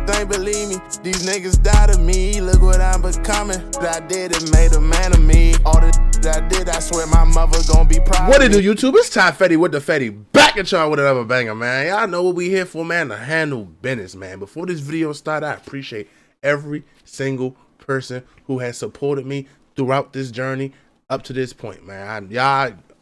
think, believe me, these niggas died of me. Look what I'm becoming. What I did, it made a man of me. All the that I did, I swear my mother gonna be proud. What it do, YouTube? It's Ty Fetty with the Fetty. Back at y'all with another banger, man. Y'all know what we here for, man. To handle business, man. Before this video started, I appreciate every single person who has supported me throughout this journey up to this point, man.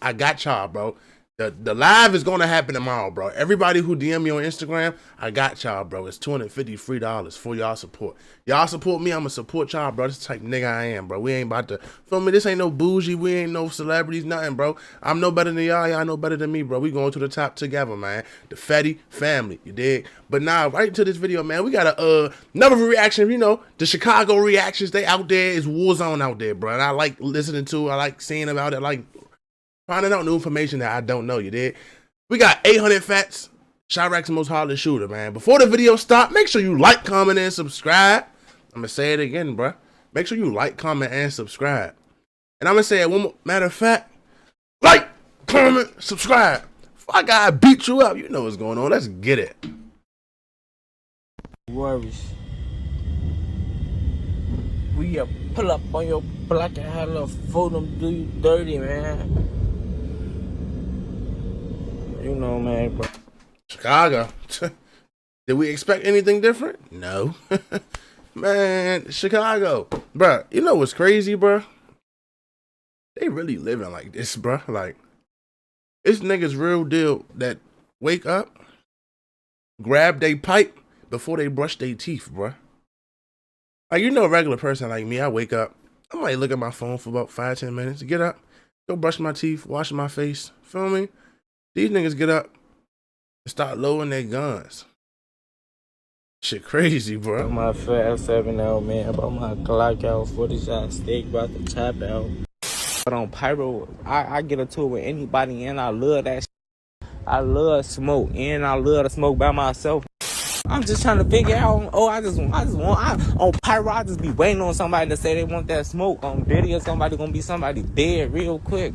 I got y'all, bro. The live is gonna happen tomorrow, bro. Everybody who DM me on Instagram, I got y'all, bro. It's $250 free for y'all support. Y'all support me, I'ma support y'all, bro. This the type of nigga I am, bro. We ain't about to, feel me? This ain't no bougie. We ain't no celebrities, nothing, bro. I'm no better than y'all. Y'all know better than me, bro. We going to the top together, man. The Fetty family, you dig? But now, right into this video, man, we got another reaction. You know, the Chicago reactions. They out there. It's war zone out there, bro. And I like listening to. I like seeing about it. I like finding out new information that I don't know, you did. We got 800 Fats, Chiraq's most heartless shooter, man. Before the video start, make sure you like, comment, and subscribe. I'm going to say it again, bro. Make sure you like, comment, and subscribe. And I'm going to say it one more. Matter of fact, like, comment, subscribe. If I gotta beat you up, you know what's going on. Let's get it. Worries. We pull up on your block and have a little fool them do you dirty, man. You know, man, bro. Chicago. Did we expect anything different? No. Man, Chicago. Bruh, you know what's crazy, bruh? They really living like this, bruh. Like, it's niggas real deal that wake up, grab they pipe before they brush their teeth, bruh. Like, you know, a regular person like me, I wake up, I might look at my phone for about 5-10 minutes, get up, go brush my teeth, wash my face, feel me? These niggas get up and start lowering their guns. Shit crazy, bro. My fat 7 out, man. About my Glock out, 40-shot steak, about to tap out. But on Pyro, I get into it with anybody, and I love that shit. I love smoke, and I love to smoke by myself. I'm just trying to figure out, on Pyro, I just be waiting on somebody to say they want that smoke. On video, somebody gonna be somebody dead real quick.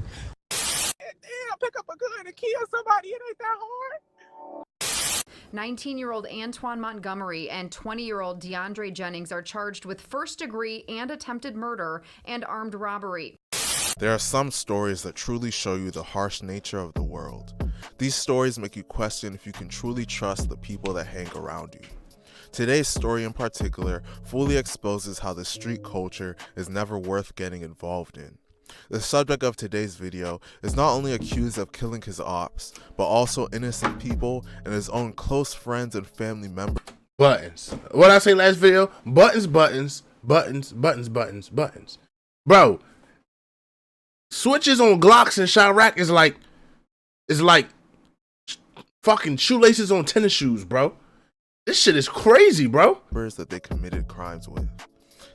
Pick up a gun and kill somebody. It ain't that hard. 19-year-old Antoine Montgomery and 20-year-old DeAndre Jennings are charged with first-degree and attempted murder and armed robbery. There are some stories that truly show you the harsh nature of the world. These stories make you question if you can truly trust the people that hang around you. Today's story in particular fully exposes how the street culture is never worth getting involved in. The subject of today's video is not only accused of killing his ops, but also innocent people and his own close friends and family members. Buttons. What I say last video? Buttons, buttons, buttons, buttons, buttons, buttons. Bro, switches on Glocks and Chiraq is like fucking shoelaces on tennis shoes, bro. This shit is crazy, bro. That they committed crimes with.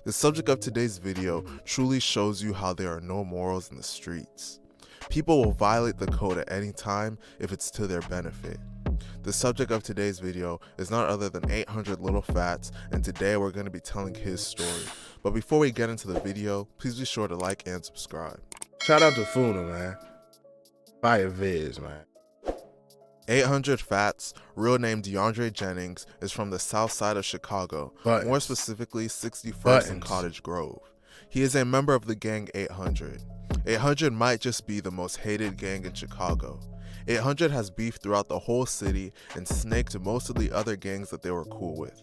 The subject of today's video truly shows you how there are no morals in the streets. People will violate the code at any time if it's to their benefit. The subject of today's video is none other than 800 Little Fats, and today we're going to be telling his story. But before we get into the video, please be sure to like and subscribe. Shout out to Funa, man. Fire Viz, man. 800 Fats, real name DeAndre Jennings, is from the south side of Chicago, more specifically 61st and Cottage Grove. He is a member of the gang 800. 800 might just be the most hated gang in Chicago. 800 has beef throughout the whole city and snaked most of the other gangs that they were cool with.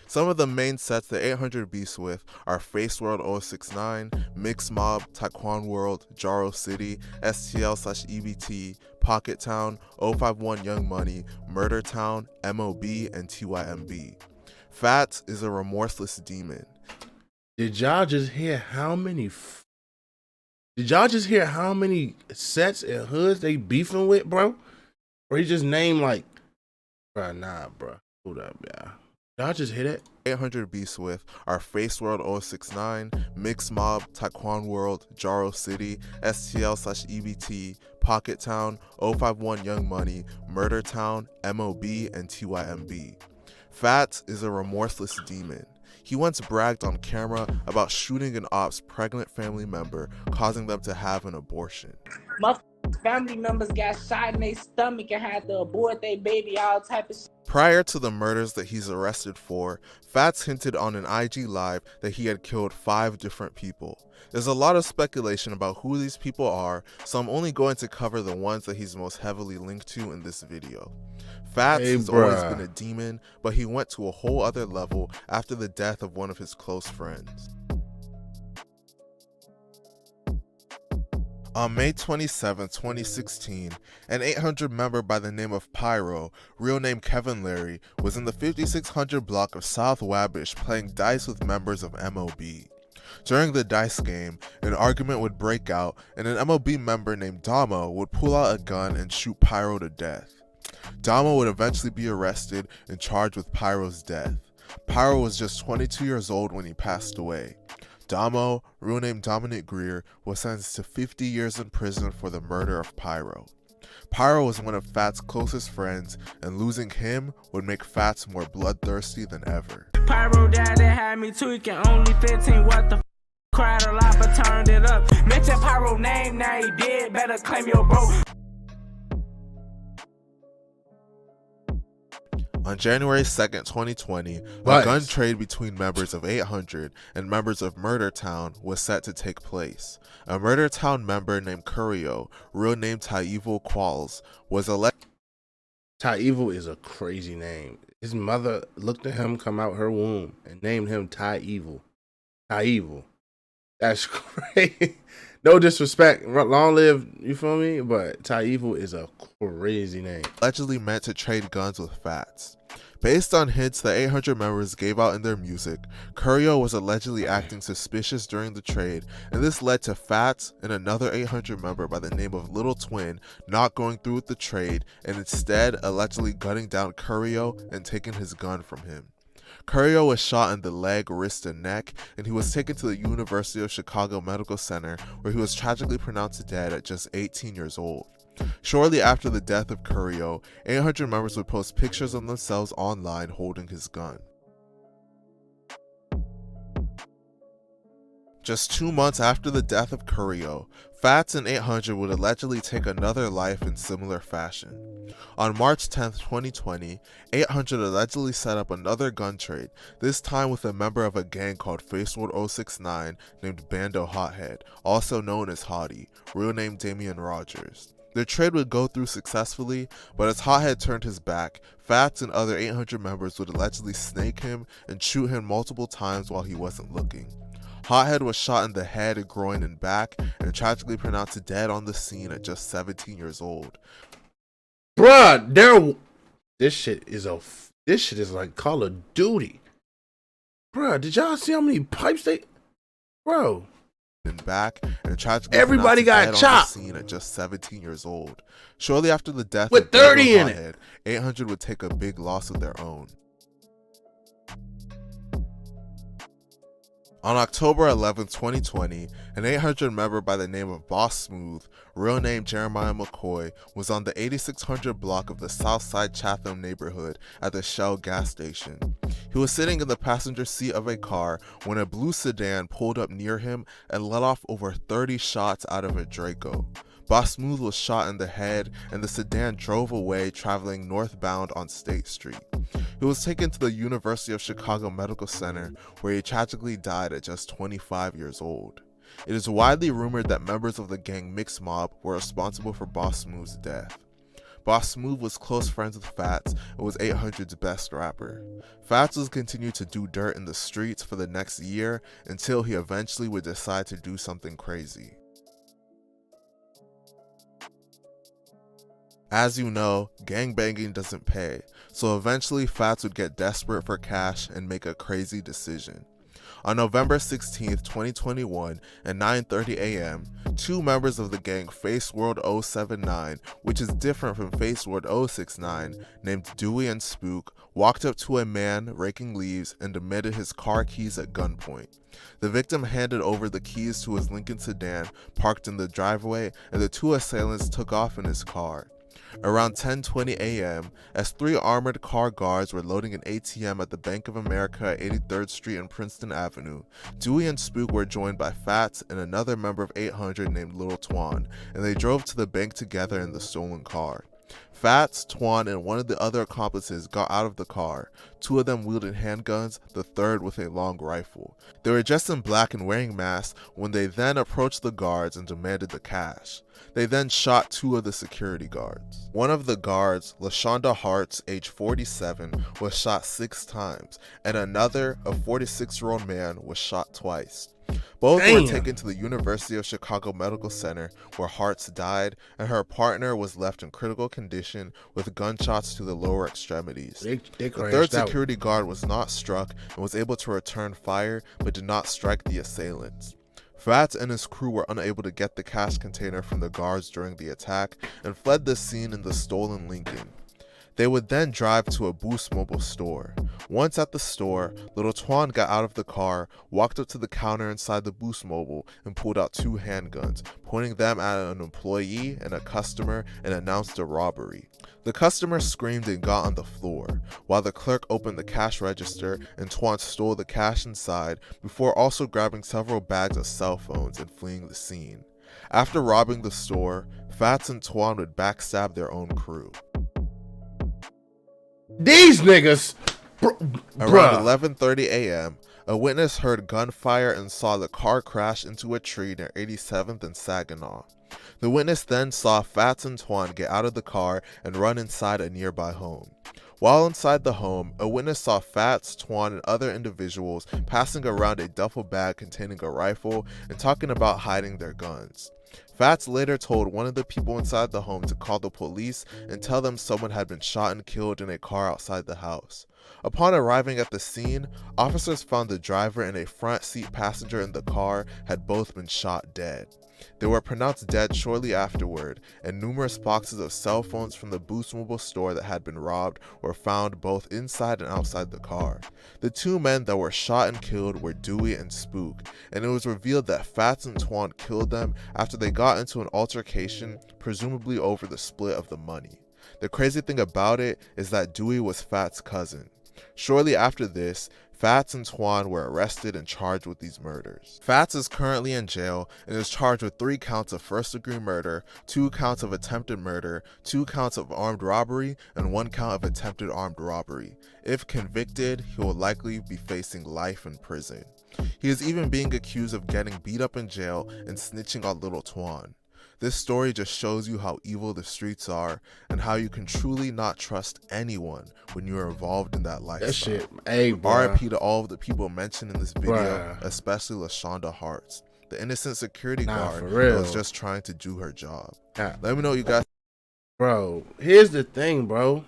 Some of the main sets that 800 beefs with are Face World 069, Mix Mob, Taekwon World, Jaro City, STL/EBT, Pocket Town, 051 Young Money, Murder Town, MOB, and TYMB. Fats is a remorseless demon. Did y'all just hear how many sets and hoods they beefing with, bro? Or he just named like, bro, nah, bro. Hold up, y'all. Y'all just hit it. 800 beefs with are Face World 069, Mix Mob, Taekwon World, Jaro City, STL/EBT, Pocket Town, 051 Young Money, Murder Town, MOB, and TYMB. Fats is a remorseless demon. He once bragged on camera about shooting an op's pregnant family member, causing them to have an abortion. My Family members got shot in their stomach and had to abort their baby, all type of shit. Prior to the murders that he's arrested for, Fats hinted on an IG Live that he had killed 5 different people. There's a lot of speculation about who these people are, so I'm only going to cover the ones that he's most heavily linked to in this video. Fats has always been a demon, but he went to a whole other level after the death of one of his close friends. On May 27, 2016, an 800 member by the name of Pyro, real name Kevin Larry, was in the 5600 block of South Wabash playing dice with members of MOB. During the dice game, an argument would break out and an MOB member named Damo would pull out a gun and shoot Pyro to death. Damo would eventually be arrested and charged with Pyro's death. Pyro was just 22 years old when he passed away. Damo, real name Dominic Greer, was sentenced to 50 years in prison for the murder of Pyro. Pyro was one of Fats' closest friends, and losing him would make Fats more bloodthirsty than ever. Pyro daddy had me tweaking, only 15, what the f***, cried a lot but turned it up. Mention Pyro name, now he dead, better claim your bro. On January 2nd, 2020, a gun trade between members of 800 and members of Murder Town was set to take place. A Murder Town member named Curio, real name Tyevil Qualls, was elected. Tyevil is a crazy name. His mother looked at him come out her womb and named him Tyevil. Tyevil. That's crazy. No disrespect, long live, you feel me? But Tyevil is a crazy name. Allegedly meant to trade guns with Fats. Based on hints that 800 members gave out in their music, Curio was allegedly acting suspicious during the trade, and this led to Fats and another 800 member by the name of Little Twin not going through with the trade and instead allegedly gunning down Curio and taking his gun from him. Curio was shot in the leg, wrist, and neck, and he was taken to the University of Chicago Medical Center, where he was tragically pronounced dead at just 18 years old. Shortly after the death of Curio, 800 members would post pictures of themselves online holding his gun. Just 2 months after the death of Curio, Fats and 800 would allegedly take another life in similar fashion. On March 10, 2020, 800 allegedly set up another gun trade, this time with a member of a gang called Faceworld 069 named Bando Hothead, also known as Hottie, real name Damian Rogers. The trade would go through successfully, but as Hothead turned his back, Fats and other 800 members would allegedly snake him and shoot him multiple times while he wasn't looking. Hothead was shot in the head, groin, and back, and tragically pronounced dead on the scene at just 17 years old. Bruh, this shit is like Call of Duty. Bruh, did y'all see how many pipes they, bro? And back, and tragically everybody got chopped on the scene at just 17 years old. Shortly after the death with of 30 in Hothead, 800 would take a big loss of their own. On October 11, 2020, an 800 member by the name of Boss Smooth, real name Jeremiah McCoy, was on the 8600 block of the Southside Chatham neighborhood at the Shell gas station. He was sitting in the passenger seat of a car when a blue sedan pulled up near him and let off over 30 shots out of a Draco. Boss Smooth was shot in the head, and the sedan drove away, traveling northbound on State Street. He was taken to the University of Chicago Medical Center, where he tragically died at just 25 years old. It is widely rumored that members of the gang Mix Mob were responsible for Boss Smooth's death. Boss Smooth was close friends with Fats and was 800's best rapper. Fats would continue to do dirt in the streets for the next year until he eventually would decide to do something crazy. As you know, gangbanging doesn't pay, so eventually Fats would get desperate for cash and make a crazy decision. On November 16, 2021 at 9:30 a.m., 2 members of the gang Faceworld 079, which is different from Faceworld 069, named Dewey and Spook, walked up to a man raking leaves and demanded his car keys at gunpoint. The victim handed over the keys to his Lincoln sedan parked in the driveway, and the 2 assailants took off in his car. Around 10:20 a.m., as 3 armored car guards were loading an ATM at the Bank of America at 83rd Street and Princeton Avenue, Dewey and Spook were joined by Fats and another member of 800 named Little Twan, and they drove to the bank together in the stolen car. Fats, Twan, and one of the other accomplices got out of the car. 2 of them wielded handguns, the third with a long rifle. They were dressed in black and wearing masks when they then approached the guards and demanded the cash. They then shot 2 of the security guards. One of the guards, LaShonda Hartz, age 47, was shot 6 times, and another, a 46-year-old man, was shot twice. Both were taken to the University of Chicago Medical Center, where Hartz died, and her partner was left in critical condition with gunshots to the lower extremities. The third security guard was not struck and was able to return fire, but did not strike the assailants. Fats and his crew were unable to get the cash container from the guards during the attack and fled the scene in the stolen Lincoln. They would then drive to a Boost Mobile store. Once at the store, Little Twan got out of the car, walked up to the counter inside the Boost Mobile, and pulled out 2 handguns, pointing them at an employee and a customer, and announced a robbery. The customer screamed and got on the floor, while the clerk opened the cash register and Twan stole the cash inside before also grabbing several bags of cell phones and fleeing the scene. After robbing the store, Fats and Twan would backstab their own crew. These niggas, Around 11:30 a.m., a witness heard gunfire and saw the car crash into a tree near 87th and Saginaw. The witness then saw Fats and Twan get out of the car and run inside a nearby home. While inside the home, a witness saw Fats, Twan, and other individuals passing around a duffel bag containing a rifle and talking about hiding their guns. Fats later told one of the people inside the home to call the police and tell them someone had been shot and killed in a car outside the house. Upon arriving at the scene, officers found the driver and a front seat passenger in the car had both been shot dead. They were pronounced dead shortly afterward, and numerous boxes of cell phones from the Boost Mobile store that had been robbed were found both inside and outside the car. The 2 men that were shot and killed were Dewey and Spook, and it was revealed that Fats and Twan killed them after they got into an altercation, presumably over the split of the money. The crazy thing about it is that Dewey was Fats' cousin. Shortly after this, Fats and Twan were arrested and charged with these murders. Fats is currently in jail and is charged with 3 counts of first-degree murder, 2 counts of attempted murder, 2 counts of armed robbery, and 1 count of attempted armed robbery. If convicted, he will likely be facing life in prison. He is even being accused of getting beat up in jail and snitching on Little Twan. This story just shows you how evil the streets are and how you can truly not trust anyone when you are involved in that lifestyle. That shit, hey, bro. R.I.P. to all of the people mentioned in this video, especially LaShonda Hartz, the innocent security guard that was just trying to do her job. Let me know what you guys. Bro, here's the thing, bro.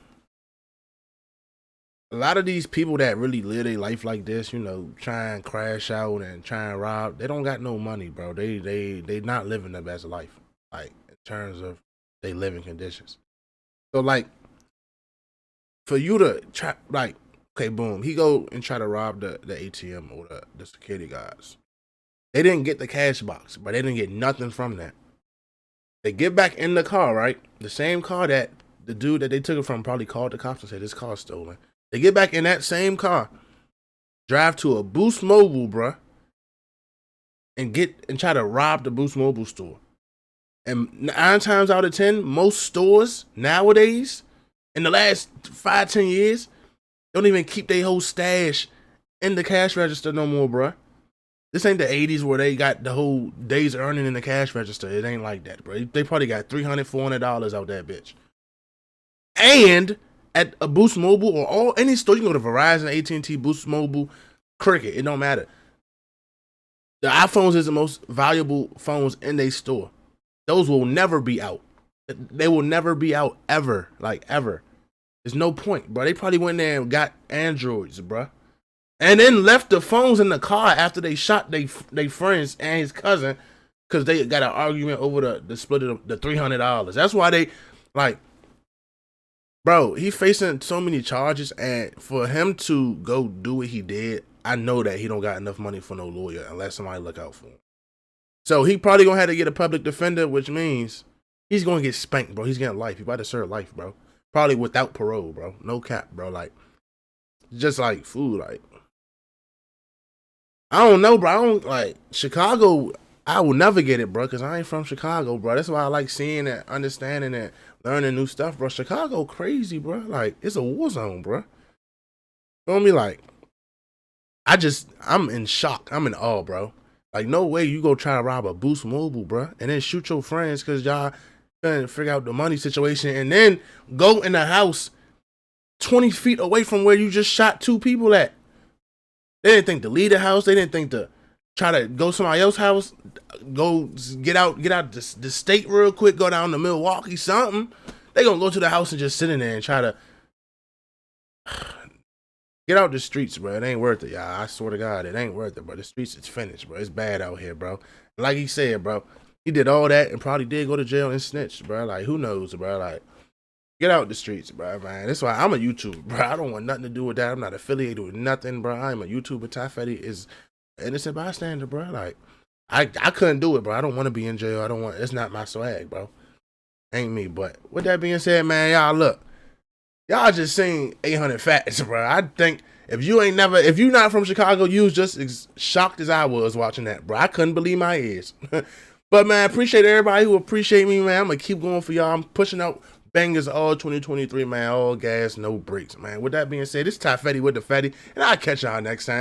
A lot of these people that really live their life like this, you know, try and crash out and try and rob, they don't got no money, bro. They not living the best life, like in terms of they living conditions. So like, for you to try, like, okay, boom, he go and try to rob the ATM or the security guards. They didn't get the cash box, but they didn't get nothing from that. They get back in the car, right? The same car that the dude that they took it from probably called the cops and said this car's stolen. They get back in that same car, drive to a Boost Mobile, bruh, and try to rob the Boost Mobile store. And 9 times out of 10, most stores nowadays, in the last 5-10 years, don't even keep their whole stash in the cash register no more, bruh. This ain't the 80s where they got the whole day's earning in the cash register. It ain't like that, bro. They probably got $300, $400 out that bitch. And at a Boost Mobile or any store, you can go to Verizon, AT&T, Boost Mobile, Cricket, it don't matter. The iPhones is the most valuable phones in their store. Those will never be out. They will never be out ever, like ever. There's no point, bro. They probably went there and got Androids, bro. And then left the phones in the car after they shot they friends and his cousin because they got an argument over the split of the $300. That's why they, like, bro, he facing so many charges, and for him to go do what he did, I know that he don't got enough money for no lawyer unless somebody look out for him. So he probably gonna have to get a public defender, which means He's gonna get spanked, bro. He's getting life. He about to serve life, bro. Probably without parole, bro. No cap, bro. Like, just like food, like. I don't know, bro. I don't like Chicago. I will never get it, bro, because I ain't from Chicago, bro. That's why I like seeing it, understanding it, learning new stuff, bro. Chicago crazy, bro. Like, it's a war zone, bro. Feel me? Like, I'm in shock. I'm in awe, bro. Like, no way you go try to rob a Boost Mobile, bro, and then shoot your friends because y'all couldn't figure out the money situation, and then go in the house 20 feet away from where you just shot 2 people at. They didn't think to leave the house. They didn't think to try to go somebody else's house, go get out the state real quick, go down to Milwaukee, something. They gonna go to the house and just sit in there and try to get out the streets, bro. It ain't worth it, y'all. I swear to God, it ain't worth it, bro. The streets is finished, bro. It's bad out here, bro. Like he said, bro, he did all that and probably did go to jail and snitch, bro. Like, who knows, bro? Like, get out the streets, bro, man. That's why I'm a YouTuber, bro. I don't want nothing to do with that. I'm not affiliated with nothing, bro. I'm a YouTuber. Ty Fetty is an innocent bystander, bro. Like, I couldn't do it, bro. I don't want to be in jail. It's not my swag, bro. Ain't me. But with that being said, man, y'all look. Y'all just seen 800 Facts, bro. I think if you're not from Chicago, you was just as shocked as I was watching that, bro. I couldn't believe my ears. But, man, I appreciate everybody who appreciate me, man. I'm going to keep going for y'all. I'm pushing out bangers all 2023, man. All gas, no brakes, man. With that being said, this is Ty Fetty with the Fetty, and I'll catch y'all next time.